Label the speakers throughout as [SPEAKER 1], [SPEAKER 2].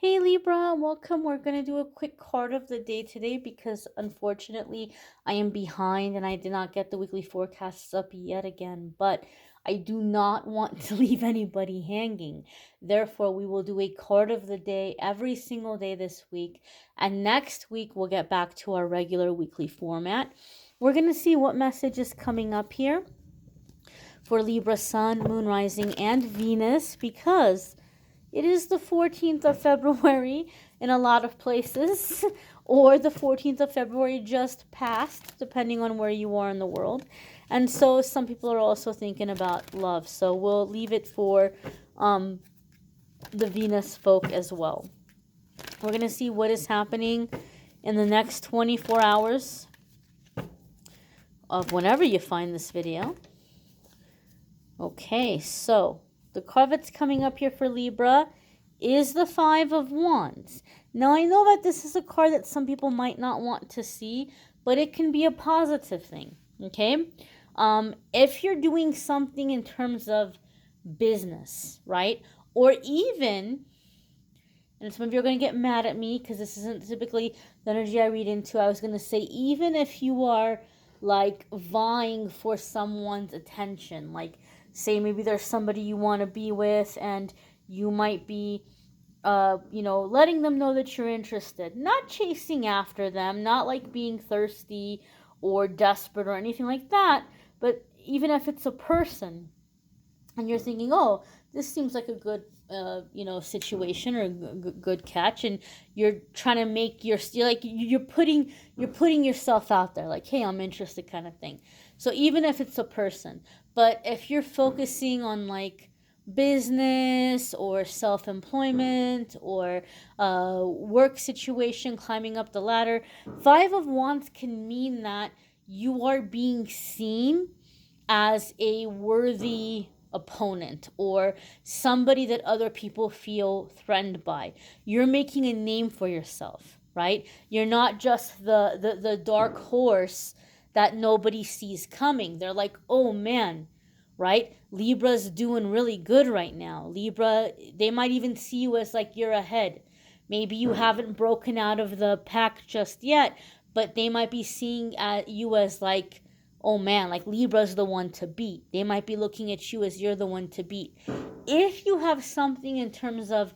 [SPEAKER 1] Hey Libra, welcome. We're going to do a quick card of the day today because unfortunately I am behind and I did not get the weekly forecasts up yet again. But I do not want to leave anybody hanging. Therefore, we will do a card of the day every single day this week. And next week, we'll get back to our regular weekly format. We're going to see what message is coming up here for Libra Sun, Moon Rising, and Venus because it is the 14th of February in a lot of places, or the 14th of February just passed, depending on where you are in the world. And so some people are also thinking about love. So we'll leave it for the Venus folk as well. We're going to see what is happening in the next 24 hours of whenever you find this video. Okay, so the card that's coming up here for Libra is the Five of Wands. Now, I know that this is a card that some people might not want to see, but it can be a positive thing, okay? If you're doing something in terms of business, right? Or even, and some of you are going to get mad at me because this isn't typically the energy I read into. I was going to say, even if you are like vying for someone's attention, like say maybe there's somebody you want to be with and you might be letting them know that you're interested, not chasing after them, not like being thirsty or desperate or anything like that, but even if it's a person and you're thinking, oh, this seems like a good situation or a good catch, and you're trying to make you're putting yourself out there, like, hey, I'm interested, kind of thing. So even if it's a person, but if you're focusing on like business or self-employment or work situation, climbing up the ladder, Five of Wands can mean that you are being seen as a worthy opponent or somebody that other people feel threatened by. You're making a name for yourself, right? You're not just the dark horse that nobody sees coming. They're like, oh man, right? Libra's doing really good right now. Libra, they might even see you as like you're ahead. Maybe you haven't broken out of the pack just yet, but they might be seeing at you as like, oh man, like Libra's the one to beat. They might be looking at you as you're the one to beat. If you have something in terms of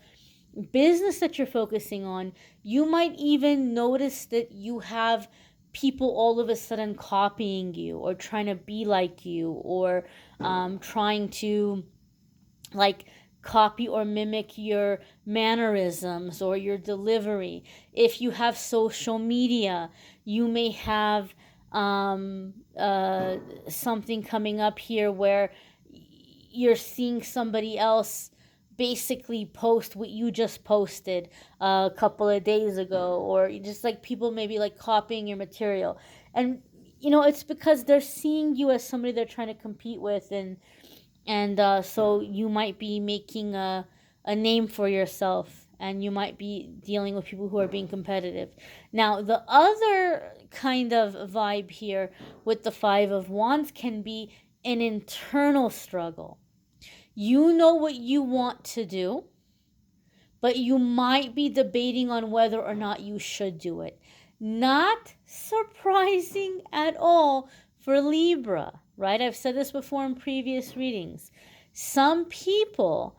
[SPEAKER 1] business that you're focusing on, you might even notice that you have people all of a sudden copying you or trying to be like you or trying to like copy or mimic your mannerisms or your delivery. If you have social media, you may have something coming up here where you're seeing somebody else basically post what you just posted a couple of days ago, or just like people maybe like copying your material. And it's because they're seeing you as somebody they're trying to compete with, and so you might be making a name for yourself, and you might be dealing with people who are being competitive. Now, the other kind of vibe here with the Five of Wands can be an internal struggle. You know what you want to do, but you might be debating on whether or not you should do it. Not surprising at all for Libra, right? I've said this before in previous readings. Some people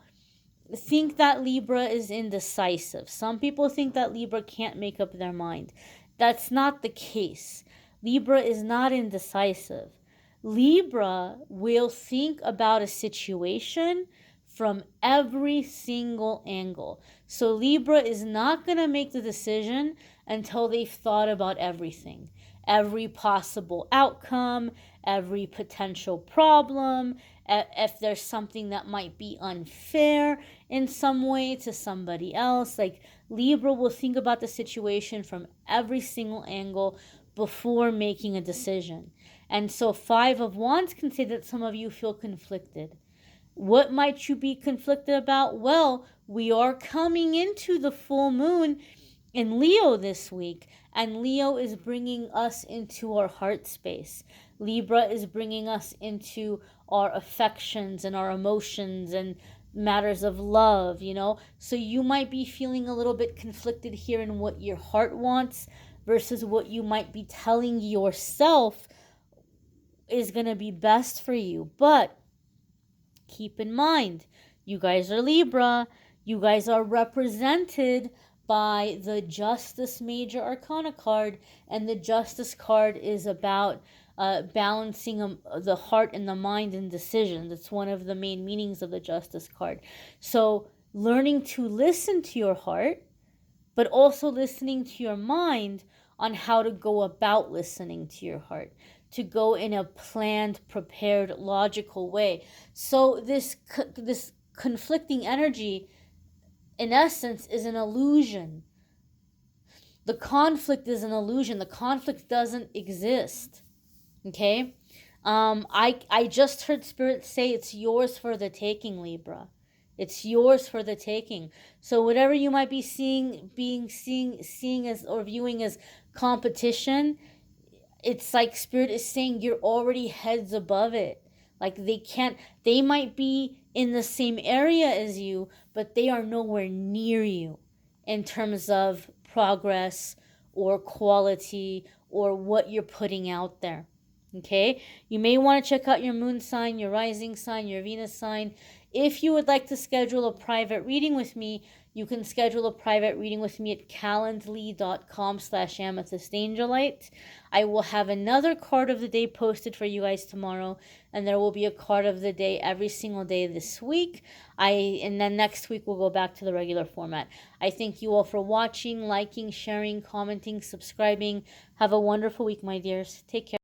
[SPEAKER 1] think that Libra is indecisive. Some people think that Libra can't make up their mind. That's not the case. Libra is not indecisive. Libra will think about a situation from every single angle. So Libra is not going to make the decision until they've thought about everything. Every possible outcome, every potential problem, if there's something that might be unfair in some way to somebody else. Like, Libra will think about the situation from every single angle before making a decision. And so Five of Wands can say that some of you feel conflicted. What might you be conflicted about? Well, we are coming into the full moon in Leo this week, and Leo is bringing us into our heart space. Libra is bringing us into our affections and our emotions and matters of love, you know. So you might be feeling a little bit conflicted here in what your heart wants versus what you might be telling yourself is going to be best for you. But keep in mind, you guys are Libra. You guys are represented by the Justice Major Arcana card, and the Justice card is about balancing the heart and the mind and decisions. It's one of the main meanings of the Justice card. So learning to listen to your heart, but also listening to your mind on how to go about listening to your heart, to go in a planned, prepared, logical way. So this conflicting energy, in essence, is an illusion. The conflict is an illusion. The conflict doesn't exist. Okay? I just heard Spirit say it's yours for the taking, Libra. It's yours for the taking. So whatever you might be seeing as or viewing as competition, it's like Spirit is saying you're already heads above it. Like they might be in the same area as you, but they are nowhere near you in terms of progress or quality or what you're putting out there. Okay, you may want to check out your moon sign, your rising sign, your Venus sign. If you would like to schedule a private reading with me, you can schedule a private reading with me at calendly.com/amethystangelite. I will have another card of the day posted for you guys tomorrow, and there will be a card of the day every single day this week. And then next week we'll go back to the regular format. I thank you all for watching, liking, sharing, commenting, subscribing. Have a wonderful week, my dears. Take care.